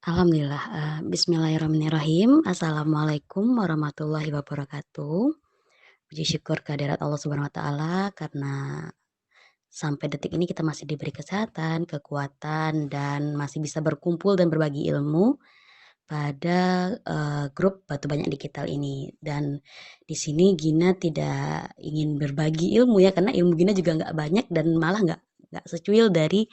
Alhamdulillah, bismillahirrahmanirrahim. Assalamualaikum warahmatullahi wabarakatuh. Puji syukur kehadirat Allah Subhanahu wa taala karena sampai detik ini kita masih diberi kesehatan, kekuatan, dan masih bisa berkumpul dan berbagi ilmu pada, grup Batu Banyak Digital ini. Dan di sini Gina tidak ingin berbagi ilmu ya, karena ilmu Gina juga nggak banyak dan malah nggak secuil dari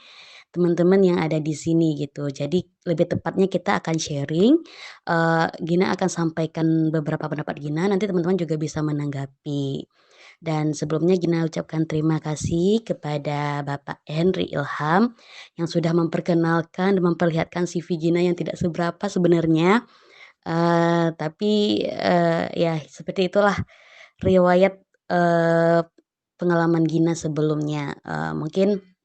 teman-teman yang ada di sini gitu. Jadi lebih tepatnya kita akan sharing, Gina akan sampaikan beberapa pendapat Gina, nanti teman-teman juga bisa menanggapi. Dan sebelumnya Gina ucapkan terima kasih kepada Bapak Henry Ilham yang sudah memperkenalkan dan memperlihatkan CV Gina yang tidak seberapa sebenarnya, tapi, ya seperti itulah riwayat, pengalaman Gina sebelumnya. Mungkin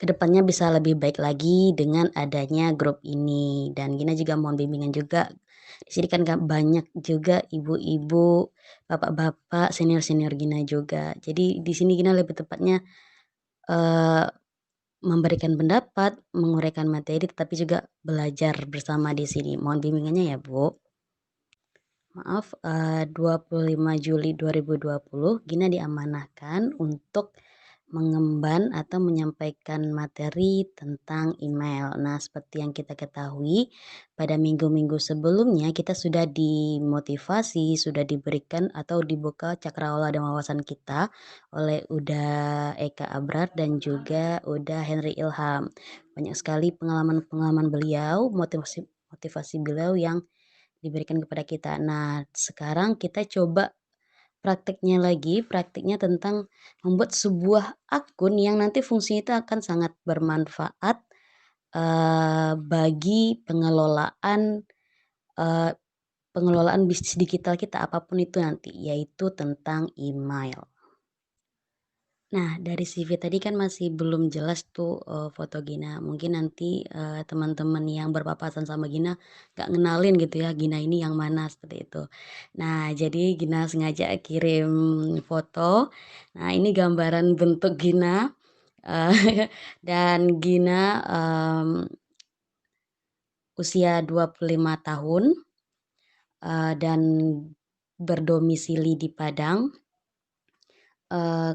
kedepannya bisa lebih baik lagi dengan adanya grup ini, dan Gina juga mohon bimbingan juga. Di sini kan banyak juga ibu-ibu, bapak-bapak, senior-senior Gina juga. Jadi di sini Gina lebih tepatnya, eee, memberikan pendapat, menguraikan materi, tetapi juga belajar bersama di sini. Mohon bimbingannya ya, Bu. Maaf, 25 Juli 2020 Gina diamanahkan untuk mengemban atau menyampaikan materi tentang email. Nah, seperti yang kita ketahui, pada minggu-minggu sebelumnya kita sudah dimotivasi, sudah diberikan atau dibuka cakrawala dan wawasan kita oleh Uda Eka Abrar dan juga Uda Henry Ilham. Banyak sekali pengalaman-pengalaman beliau, motivasi motivasi beliau yang diberikan kepada kita. Nah, sekarang kita coba prakteknya lagi, praktiknya tentang membuat sebuah akun yang nanti fungsinya itu akan sangat bermanfaat, bagi eee, pengelolaan bisnis digital kita, apapun itu nanti, yaitu tentang email. Nah, dari CV tadi kan masih belum jelas tuh, foto Gina. Mungkin nanti, teman-teman yang berpapasan sama Gina nggak ngenalin gitu ya, Gina ini yang mana, seperti itu. Nah, jadi Gina sengaja kirim foto. Nah, ini gambaran bentuk Gina, eee, dan Gina, usia 25 tahun, dan berdomisili di Padang.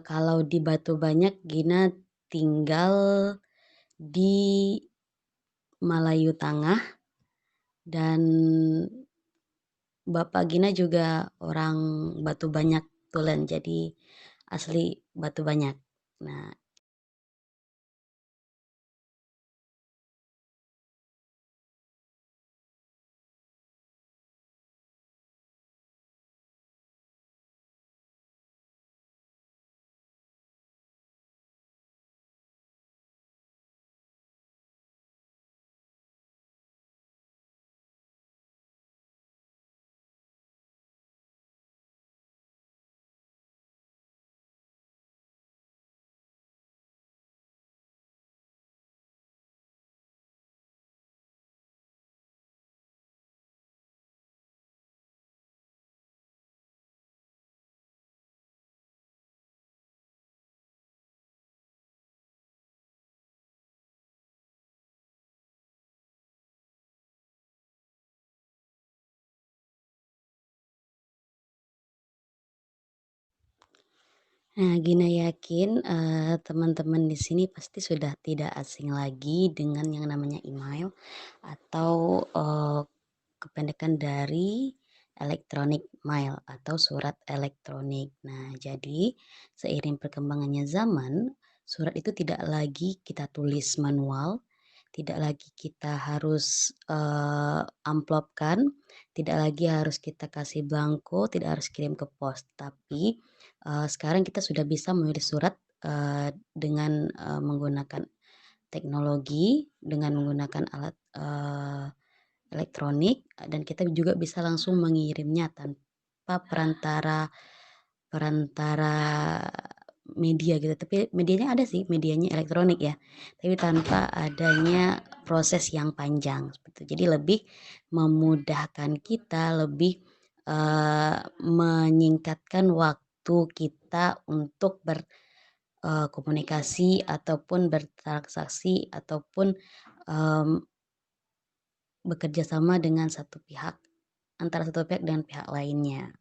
Kalau di Batu Banyak Gina tinggal di Malayu Tangah, dan bapak Gina juga orang Batu Banyak tulen, jadi asli Batu Banyak. Nah, Gina yakin, teman-teman di sini pasti sudah tidak asing lagi dengan yang namanya email atau, kependekan dari electronic mail atau surat elektronik. Nah, jadi seiring perkembangannya zaman, surat itu tidak lagi kita tulis manual, tidak lagi kita harus, amplopkan, tidak lagi harus kita kasih belangko, tidak harus kirim ke pos. Tapi, sekarang kita sudah bisa menulis surat, dengan, menggunakan teknologi, dengan menggunakan alat, elektronik, dan kita juga bisa langsung mengirimnya tanpa perantara perantara media gitu, tapi medianya ada sih, medianya elektronik ya, tapi tanpa adanya proses yang panjang seperti itu. Jadi lebih memudahkan kita, lebih, menyingkatkan waktu kita untuk komunikasi ataupun bertransaksi ataupun, mmm, bekerja sama dengan satu pihak, antara satu pihak dengan pihak lainnya.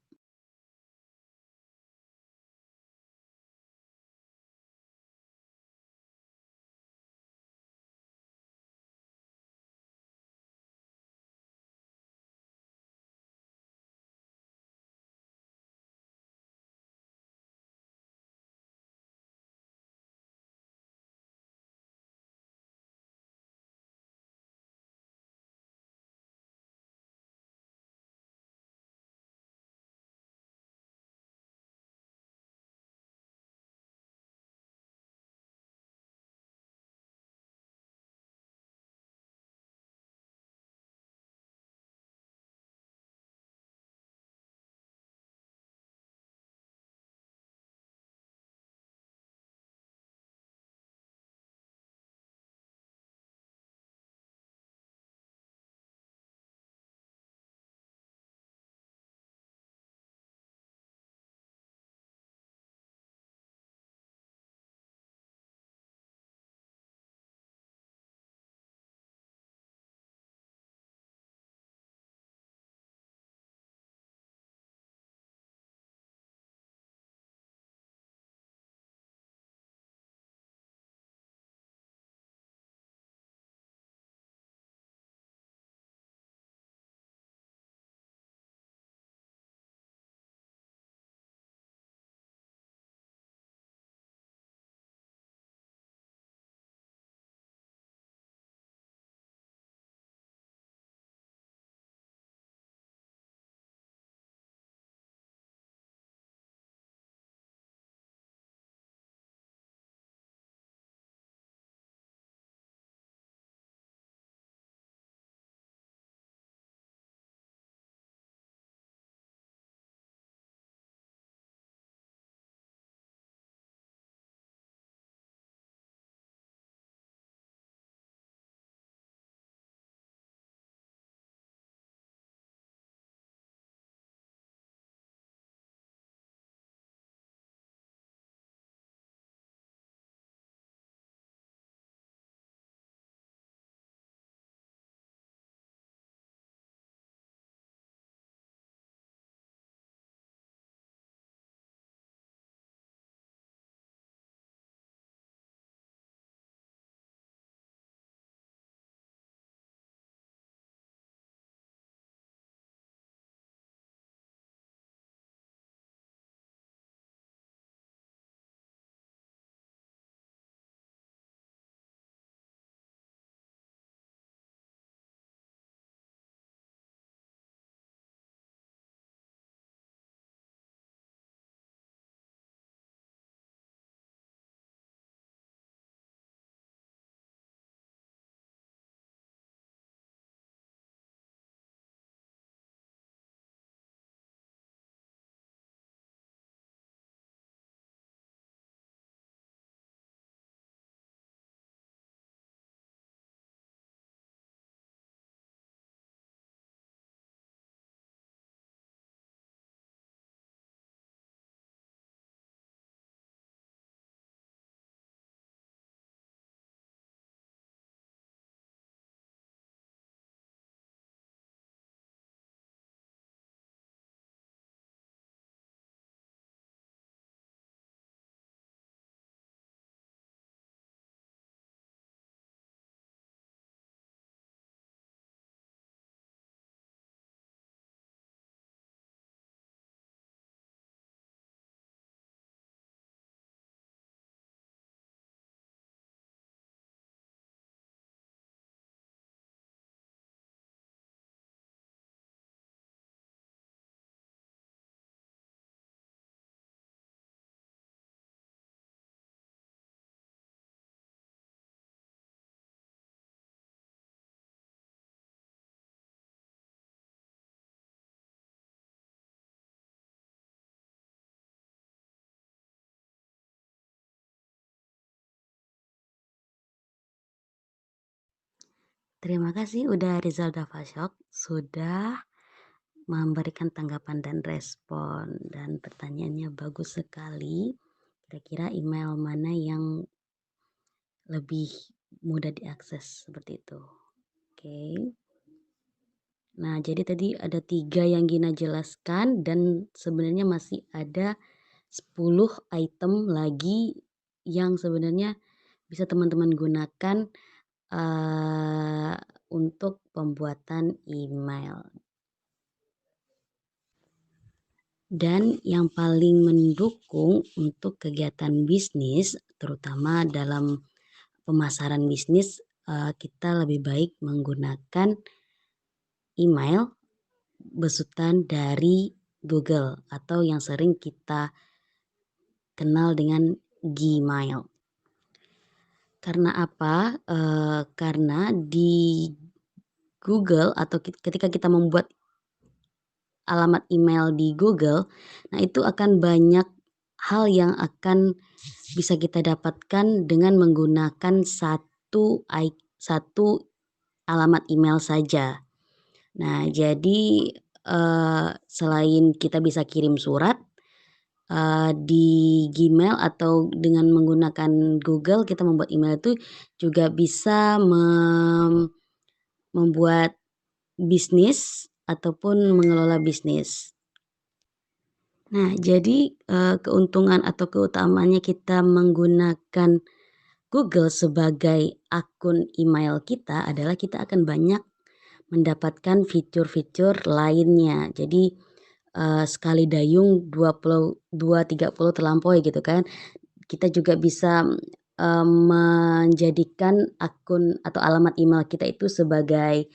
Terima kasih udah Rizal Dafashok sudah memberikan tanggapan dan respon, dan pertanyaannya bagus sekali. Kira-kira email mana yang lebih mudah diakses seperti itu. Oke. Nah, jadi tadi ada 3 yang Gina jelaskan dan sebenarnya masih ada 10 item lagi yang sebenarnya bisa teman-teman gunakan, eee, untuk pembuatan email. Dan yang paling mendukung untuk kegiatan bisnis, terutama dalam pemasaran bisnis, kita lebih baik menggunakan email besutan dari Google atau yang sering kita kenal dengan Gmail. Karena apa? Karena di Google atau ketika kita membuat alamat email di Google, nah itu akan banyak hal yang akan bisa kita dapatkan dengan menggunakan satu alamat email saja. Nah, jadi, selain kita bisa kirim surat, di Gmail atau dengan menggunakan Google kita membuat email itu juga bisa membuat bisnis ataupun mengelola bisnis. Nah, jadi, keuntungan atau keutamaannya kita menggunakan Google sebagai akun email kita adalah kita akan banyak mendapatkan fitur-fitur lainnya. Jadi, sekali dayung 30 terlampaui gitu kan. Kita juga bisa, menjadikan akun atau alamat email kita itu sebagai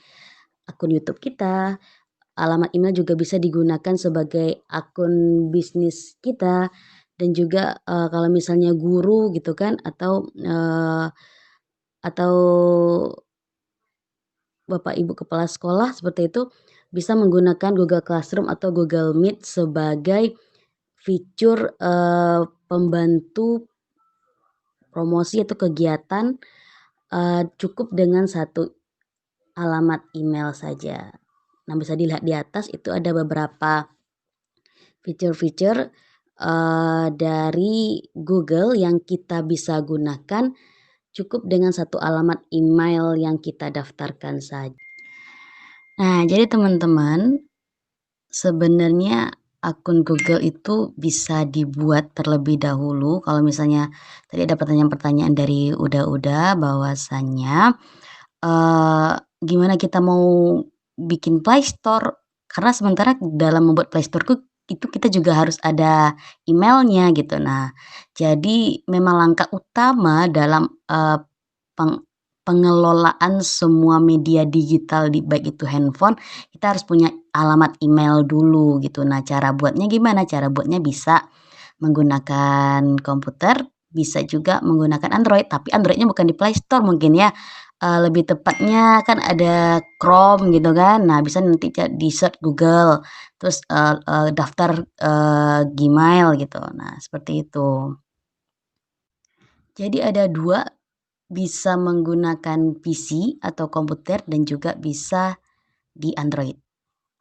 akun YouTube kita, alamat email juga bisa digunakan sebagai akun bisnis kita dan juga, kalau misalnya guru gitu kan atau bapak ibu kepala sekolah seperti itu, bisa menggunakan Google Classroom atau Google Meet sebagai fitur, pembantu promosi atau kegiatan, cukup dengan satu alamat email saja. Nah, bisa dilihat di atas itu ada beberapa fitur-fitur, dari Google yang kita bisa gunakan cukup dengan satu alamat email yang kita daftarkan saja. Nah, jadi teman-teman, sebenarnya akun Google itu bisa dibuat terlebih dahulu kalau misalnya tadi ada pertanyaan-pertanyaan dari Uda bahwasannya, gimana kita mau bikin Playstore, karena sementara dalam membuat Playstore itu kita juga harus ada emailnya gitu. Nah, jadi memang langkah utama dalam, peng pengelolaan semua media digital baik itu handphone, kita harus punya alamat email dulu gitu. Nah, cara buatnya gimana? Cara buatnya bisa menggunakan komputer, bisa juga menggunakan Android, tapi Android-nya bukan di Play Store mungkin ya, lebih tepatnya kan ada Chrome gitu kan. Nah, bisa nanti di-search Google, terus, daftar, Gmail gitu. Nah, seperti itu. Jadi ada 2, bisa menggunakan PC atau komputer dan juga bisa di Android.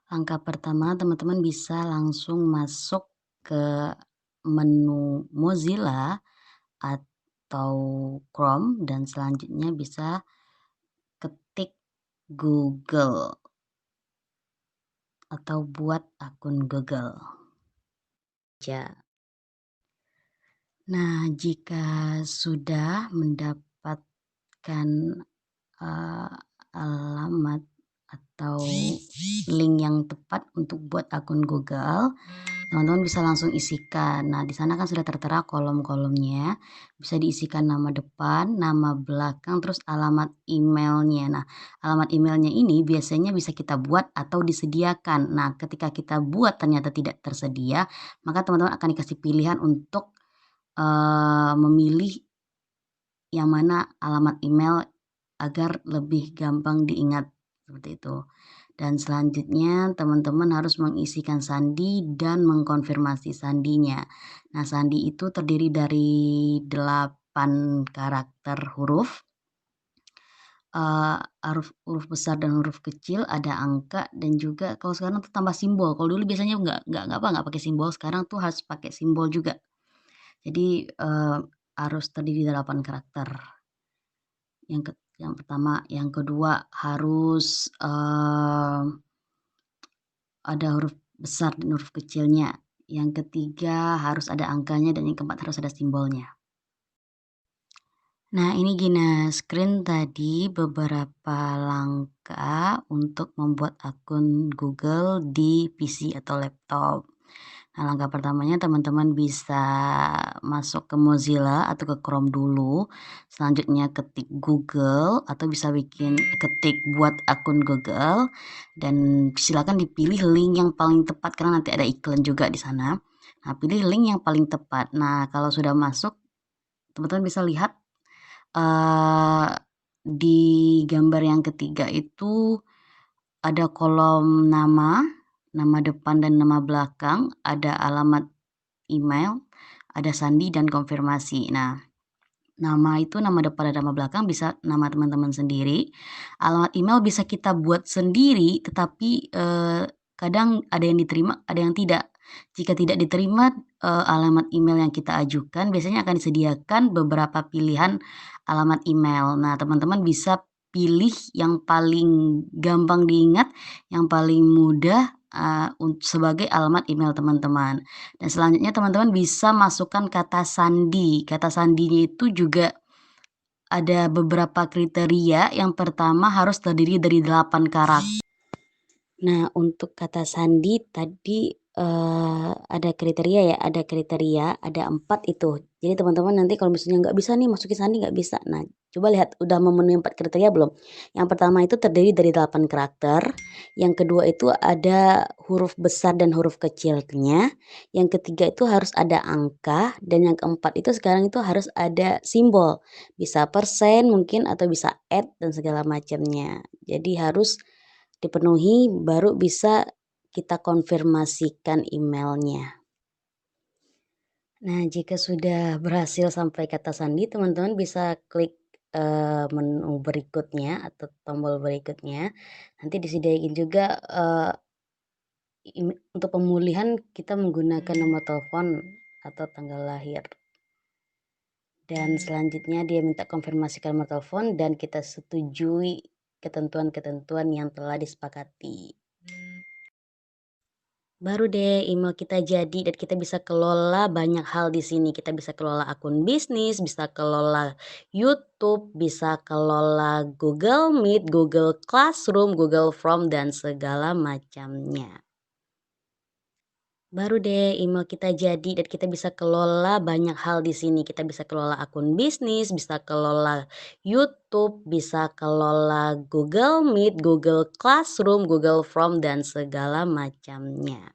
Langkah pertama teman-teman bisa langsung masuk ke menu Mozilla atau Chrome dan selanjutnya bisa ketik Google atau buat akun Google. Ya. Nah, jika sudah mendapatkan, eee, alamat atau link yang tepat untuk buat akun Google, teman-teman bisa langsung isikan. Nah, di sana kan sudah tertera kolom-kolomnya, bisa diisikan nama depan, nama belakang, terus alamat emailnya. Nah, alamat emailnya ini biasanya bisa kita buat atau disediakan. Nah, ketika kita buat ternyata tidak tersedia, maka teman-teman akan dikasih pilihan untuk, memilih yang mana alamat email agar lebih gampang diingat, seperti itu. Dan selanjutnya teman-teman harus mengisikan sandi dan mengkonfirmasi sandinya. Nah, sandi itu terdiri dari 8 karakter huruf, huruf besar dan huruf kecil, ada angka dan juga kalau sekarang tuh tambah simbol. Kalau dulu biasanya nggak pakai simbol, sekarang tuh harus pakai simbol juga. Jadi, harus terdiri 8 karakter. Yang pertama, yang kedua harus, ada huruf besar dan huruf kecilnya. Yang ketiga harus ada angkanya dan yang keempat harus ada simbolnya. Nah, ini Gina, screen tadi beberapa langkah untuk membuat akun Google di PC atau laptop. Nah, langkah pertamanya teman-teman bisa masuk ke Mozilla atau ke Chrome dulu. Selanjutnya ketik Google atau bisa ketik buat akun Google dan silakan dipilih link yang paling tepat karena nanti ada iklan juga di sana. Nah, pilih link yang paling tepat. Nah, kalau sudah masuk, teman-teman bisa lihat di gambar yang ketiga itu ada kolom nama depan dan nama belakang, ada alamat email, ada sandi dan konfirmasi. Nah, nama itu nama depan dan nama belakang bisa nama teman-teman sendiri. Alamat email bisa kita buat sendiri tetapi, kadang ada yang diterima, ada yang tidak. Jika tidak diterima, alamat email yang kita ajukan biasanya akan disediakan beberapa pilihan alamat email. Nah, teman-teman bisa pilih yang paling gampang diingat, yang paling mudah, sebagai alamat email teman-teman. Dan selanjutnya teman-teman bisa masukkan kata sandi. Kata sandinya itu juga ada beberapa kriteria, yang pertama harus terdiri dari 8 karakter. Nah, untuk kata sandi tadi, ada kriteria, ada 4 itu. Jadi teman-teman nanti kalau misalnya nggak bisa nih masukin sandi nggak bisa. Nah, coba lihat udah memenuhi 4 kriteria belum? Yang pertama itu terdiri dari 8 karakter, yang kedua itu ada huruf besar dan huruf kecilnya, yang ketiga itu harus ada angka, dan yang keempat itu sekarang itu harus ada simbol. Bisa persen mungkin atau bisa dan segala macamnya. Jadi harus dipenuhi baru bisa kita konfirmasikan emailnya. Nah, jika sudah berhasil sampai kata sandi, teman-teman bisa klik, menu berikutnya atau tombol berikutnya. Nanti disediain juga, untuk pemulihan kita menggunakan nomor telepon atau tanggal lahir. Dan selanjutnya dia minta konfirmasikan nomor telepon dan kita setujui ketentuan-ketentuan yang telah disepakati. Baru deh email kita jadi dan kita bisa kelola banyak hal di sini. Kita bisa kelola akun bisnis, bisa kelola YouTube, bisa kelola Google Meet, Google Classroom, Google Form dan segala macamnya. Baru deh email kita jadi dan kita bisa kelola banyak hal di sini. Kita bisa kelola akun bisnis, bisa kelola YouTube, bisa kelola Google Meet, Google Classroom, Google Form dan segala macamnya.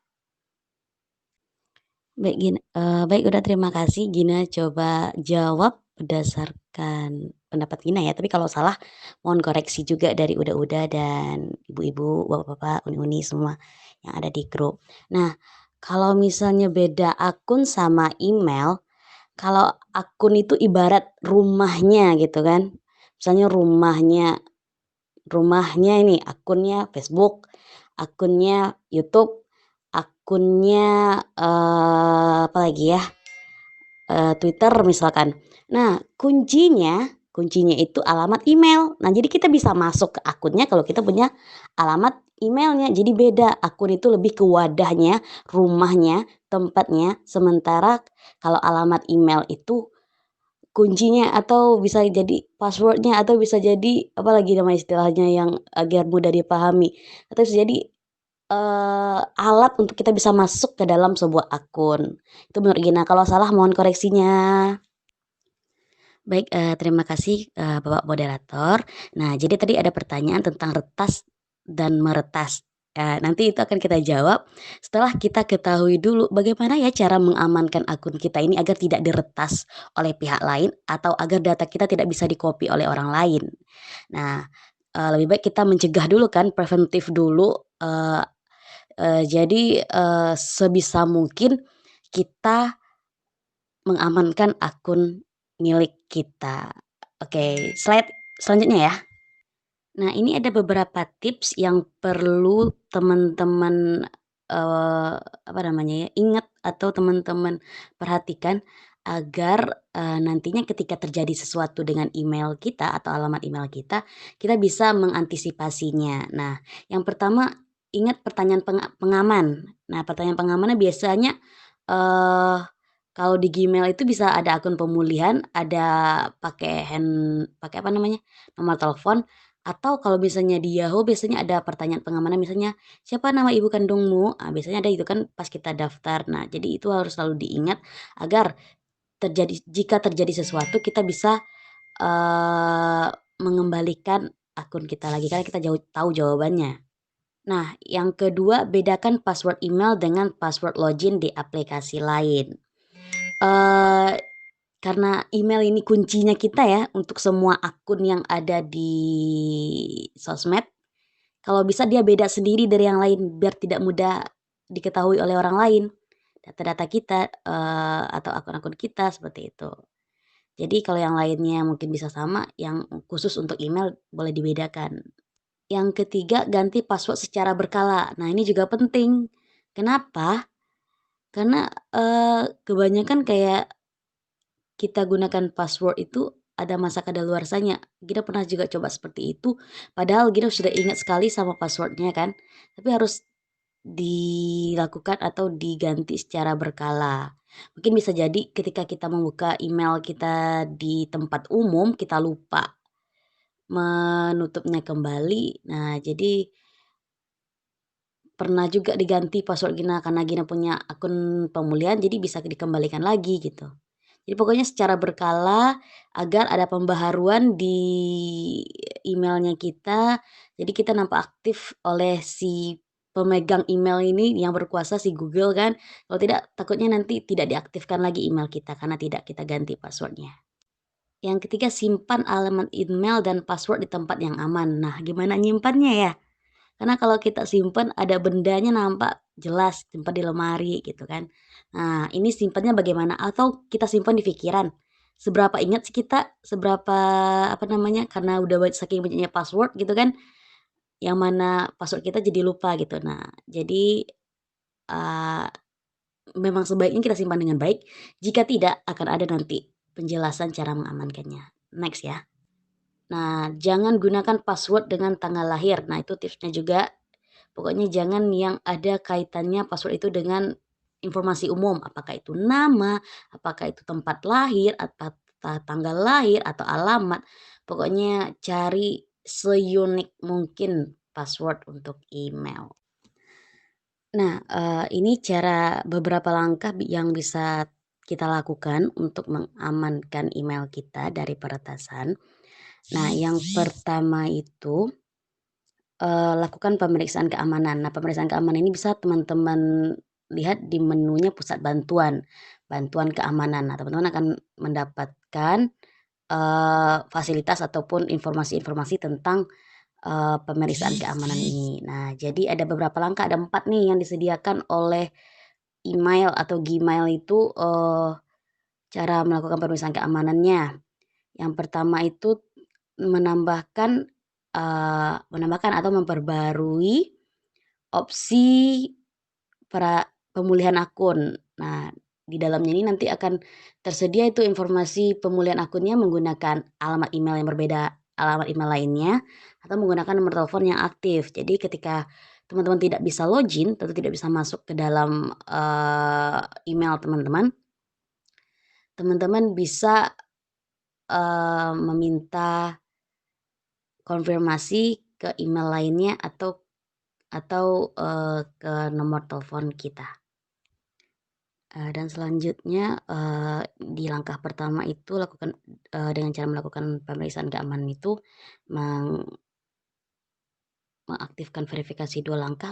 Baik udah terima kasih Gina coba jawab berdasarkan pendapat Gina ya, tapi kalau salah mohon koreksi juga dari Uda-Uda dan ibu-ibu, bapak-bapak, uni-uni semua yang ada di grup. Nah, kalau misalnya beda akun sama email, kalau akun itu ibarat rumahnya gitu kan, misalnya rumahnya ini akunnya Facebook, akunnya YouTube, akunnya, apalagi ya, Twitter misalkan. Nah, kuncinya itu alamat email. Nah, jadi kita bisa masuk ke akunnya kalau kita punya alamat emailnya. Jadi beda, akun itu lebih ke wadahnya, rumahnya, tempatnya, sementara kalau alamat email itu kuncinya atau bisa jadi password-nya atau bisa jadi apalagi nama istilahnya yang agar mudah dipahami, atau bisa jadi, alat untuk kita bisa masuk ke dalam sebuah akun. Itu menurut Gina, kalau salah mohon koreksinya. Baik, terima kasih, Bapak moderator. Nah, jadi tadi ada pertanyaan tentang retas dan meretas. Nanti itu akan kita jawab setelah kita ketahui dulu bagaimana ya cara mengamankan akun kita ini agar tidak diretas oleh pihak lain atau agar data kita tidak bisa di-copy oleh orang lain. Nah, lebih baik kita mencegah dulu kan, preventif dulu, jadi, sebisa mungkin kita mengamankan akun milik kita. Oke, slide selanjutnya ya. Nah, ini ada beberapa tips yang perlu teman-teman, apa namanya ya, ingat atau teman-teman perhatikan agar, nantinya ketika terjadi sesuatu dengan email kita atau alamat email kita bisa mengantisipasinya. Nah, yang pertama ingat pertanyaan pengaman. Nah, pertanyaan pengamannya biasanya, eee, kalau di Gmail itu bisa ada akun pemulihan, ada pakai apa namanya, nomor telepon, atau kalau misalnya di Yahoo biasanya ada pertanyaan pengamanan misalnya, "Siapa nama ibu kandungmu?" Biasanya ada itu kan pas kita daftar. Nah, jadi itu harus selalu diingat agar jika terjadi sesuatu kita bisa, eee, mengembalikan akun kita lagi karena kita tahu jawabannya. Nah, yang kedua, bedakan password email dengan password login di aplikasi lain. Eee, karena email ini kuncinya kita ya untuk semua akun yang ada di sosmed, kalau bisa dia beda sendiri dari yang lain biar tidak mudah diketahui oleh orang lain, data-data kita, atau akun-akun kita seperti itu. Jadi kalau yang lainnya mungkin bisa sama, yang khusus untuk email boleh dibedakan. Yang ketiga, ganti password secara berkala. Nah, ini juga penting. Kenapa? Karena, kebanyakan kayak kita gunakan password itu ada masa kadaluarsanya. Kita pernah juga coba seperti itu, padahal kita sudah ingat sekali sama password-nya kan, tapi harus dilakukan atau diganti secara berkala. Mungkin bisa jadi ketika kita membuka email kita di tempat umum, kita lupa menutupnya kembali. Nah, jadi pernah juga diganti password Gina karena Gina punya akun pemulihan jadi bisa dikembalikan lagi gitu. Jadi pokoknya secara berkala agar ada pembaharuan di emailnya kita, jadi kita nampak aktif oleh si pemegang email ini yang berkuasa si Google kan, kalau tidak takutnya nanti tidak diaktifkan lagi email kita karena tidak kita ganti password-nya. Yang ketiga, simpan alamat email dan password di tempat yang aman. Nah, gimana nyimpannya ya? Karena kalau kita simpen ada bendanya nampak jelas, simpan di lemari gitu kan. Nah, ini simpannya bagaimana? Atau kita simpan di pikiran. Seberapa ingat sih kita, seberapa apa namanya, karena udah saking banyaknya password gitu kan, yang mana password kita jadi lupa gitu. Nah, jadi, eee, memang sebaiknya kita simpan dengan baik, jika tidak akan ada nanti penjelasan cara mengamankannya. Next ya. Nah, jangan gunakan password dengan tanggal lahir. Nah, itu tipsnya juga. Pokoknya jangan yang ada kaitannya password itu dengan informasi umum, apakah itu nama, apakah itu tempat lahir, atau tanggal lahir, atau alamat. Pokoknya cari seunik mungkin password untuk email. Nah, ini beberapa langkah yang bisa kita lakukan untuk mengamankan email kita dari peretasan. Nah, yang pertama itu lakukan pemeriksaan keamanan. Nah, pemeriksaan keamanan ini bisa teman-teman lihat di menunya pusat bantuan, bantuan keamanan. Nah, teman-teman akan mendapatkan, fasilitas ataupun informasi-informasi tentang, pemeriksaan keamanan ini. Nah, jadi ada beberapa langkah, ada 4 nih yang disediakan oleh email atau Gmail itu, cara melakukan pemeriksaan keamanannya. Yang pertama itu menambahkan, menambahkan atau memperbarui opsi pemulihan akun. Nah, di dalamnya ini nanti akan tersedia itu informasi pemulihan akunnya menggunakan alamat email yang berbeda alamat email lainnya atau menggunakan nomor telepon yang aktif. Jadi ketika teman-teman tidak bisa login atau tidak bisa masuk ke dalam, email teman-teman, teman-teman bisa, meminta konfirmasi ke email lainnya atau ke nomor telepon kita. Dan selanjutnya, di langkah pertama itu lakukan, dengan cara melakukan pemeriksaan keamanan itu meng mengaktifkan verifikasi 2 langkah,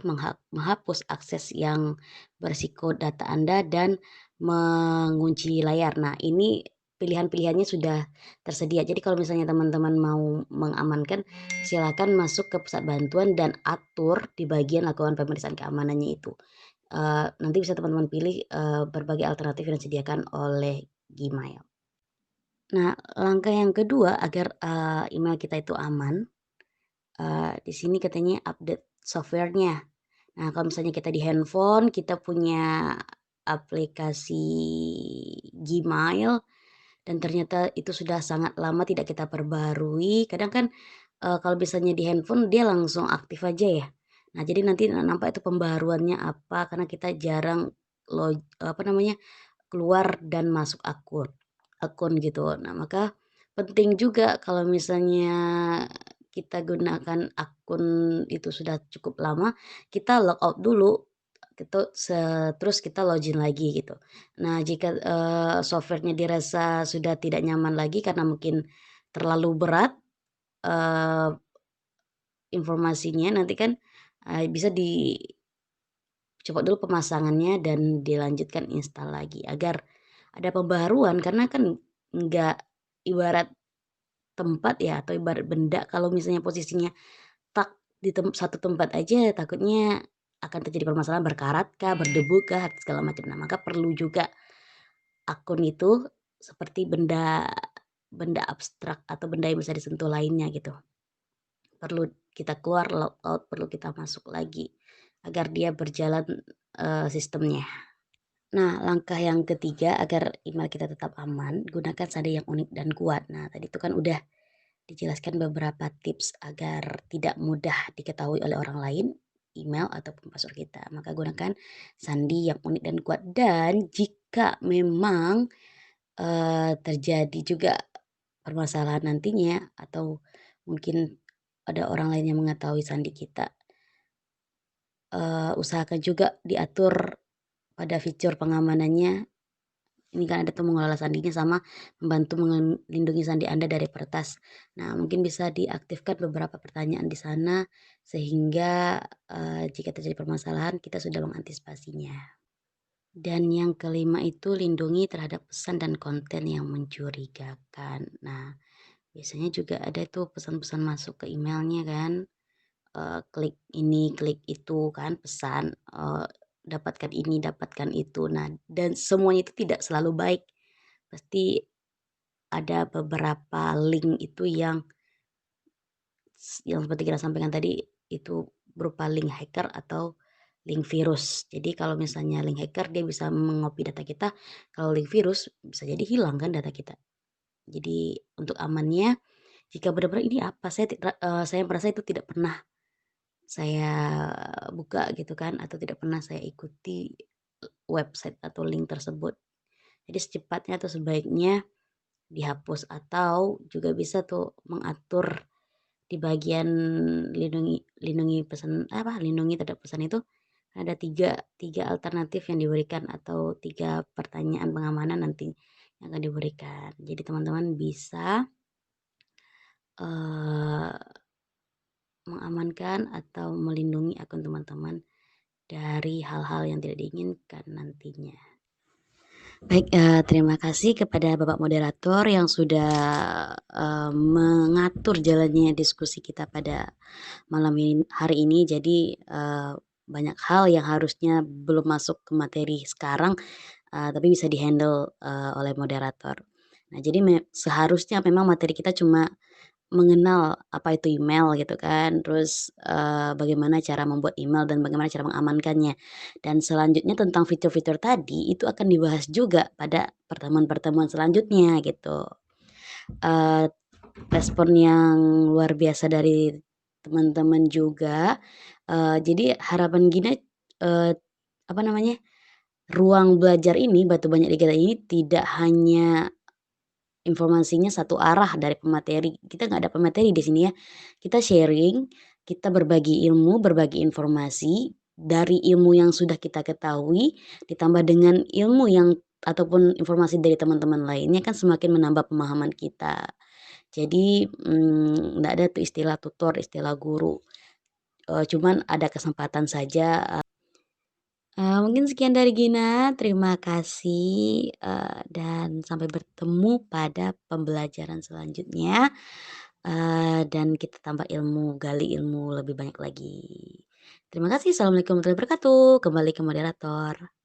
menghapus akses yang berisiko data Anda dan mengunci layar. Nah, ini pilihan-pilihannya sudah tersedia. Jadi kalau misalnya teman-teman mau mengamankan, silakan masuk ke pusat bantuan dan atur di bagian lakukan pemeriksaan keamanannya itu. Nanti bisa teman-teman pilih, berbagai alternatif yang disediakan oleh Gmail. Nah, langkah yang kedua agar, email kita itu aman, di sini katanya update software-nya. Nah, kalau misalnya kita di handphone, kita punya aplikasi Gmail dan ternyata itu sudah sangat lama tidak kita perbarui, kadang kan, kalau misalnya di handphone dia langsung aktif aja ya. Nah, jadi nanti nampak itu pembaharuannya apa, karena kita jarang apa namanya, keluar dan masuk akun gitu. Nah, maka penting juga kalau misalnya kita gunakan akun itu sudah cukup lama, kita log out dulu, gitu, terus kita login lagi gitu. Nah, jika, software-nya dirasa sudah tidak nyaman lagi karena mungkin terlalu berat, eee, informasinya nanti kan, bisa copot dulu pemasangannya dan dilanjutkan install lagi agar ada pembaharuan karena kan nggak ibarat tempat ya atau ibarat benda kalau misalnya posisinya tak di satu tempat aja takutnya akan terjadi permasalahan berkarat kah, berdebu kah, segala macam. Nah, maka perlu juga akun itu seperti benda benda abstrak atau benda yang bisa disentuh lainnya gitu. Perlu kita keluar, log out, perlu kita masuk lagi agar dia berjalan, sistemnya. Nah, langkah yang ketiga agar email kita tetap aman, gunakan sandi yang unik dan kuat. Nah, tadi itu kan udah dijelaskan beberapa tips agar tidak mudah diketahui oleh orang lain, email ataupun password kita. Maka gunakan sandi yang unik dan kuat. Dan jika memang terjadi juga permasalahan nantinya atau mungkin ada orang lain yang mengetahui sandi kita, usahakan juga diatur pada fitur pengamanannya. Ini kan ada tuh mengelola sandinya sama membantu melindungi sandi Anda dari peretas. Nah, mungkin bisa diaktifkan beberapa pertanyaan di sana sehingga, jika terjadi permasalahan kita sudah mengantisipasinya. Dan yang kelima itu lindungi terhadap pesan dan konten yang mencurigakan. Nah, biasanya juga ada tuh pesan-pesan masuk ke emailnya kan, klik ini, klik itu kan pesan, dapatkan ini, dapatkan itu. Nah, dan semuanya itu tidak selalu baik. Pasti ada beberapa link itu yang seperti kita sampaikan tadi, itu berupa link hacker atau link virus. Jadi kalau misalnya link hacker dia bisa mengopi data kita, kalau link virus bisa jadi hilang kan data kita. Jadi untuk amannya, jika benar-benar ini apa, saya merasa itu tidak pernah saya buka gitu kan, atau tidak pernah saya ikuti website atau link tersebut. Jadi secepatnya atau sebaiknya dihapus atau juga bisa tuh mengatur di bagian lindungi lindungi pesan apa, lindungi terhadap pesan itu ada tiga tiga alternatif yang diberikan atau 3 pertanyaan pengamanan nanti yang akan diberikan. Jadi teman-teman bisa, eee, mengamankan atau melindungi akun teman-teman dari hal-hal yang tidak diinginkan nantinya. Baik, terima kasih kepada Bapak moderator yang sudah, mengatur jalannya diskusi kita pada hari ini. Jadi, banyak hal yang harusnya belum masuk ke materi sekarang, tapi bisa di-handle, oleh moderator. Nah, jadi seharusnya memang materi kita cuma mengenal apa itu email gitu kan, terus, bagaimana cara membuat email dan bagaimana cara mengamankannya. Dan selanjutnya tentang fitur-fitur tadi itu akan dibahas juga pada pertemuan-pertemuan selanjutnya gitu. Eee, Respon yang luar biasa dari teman-teman juga, jadi harapan gina, apa namanya, ruang belajar ini, Batu Banyak di kita ini tidak hanya informasinya satu arah dari pemateri, kita nggak ada pemateri di sini ya. Kita sharing, kita berbagi ilmu, berbagi informasi, dari ilmu yang sudah kita ketahui, ditambah dengan ilmu yang ataupun informasi dari teman-teman lainnya kan semakin menambah pemahaman kita. Jadi, nggak ada tuh istilah tutor, istilah guru, cuman ada kesempatan saja. Mungkin sekian dari Gina, terima kasih, dan sampai bertemu pada pembelajaran selanjutnya, dan kita tambah ilmu, gali ilmu lebih banyak lagi. Terima kasih, assalamualaikum warahmatullahi wabarakatuh, kembali ke moderator.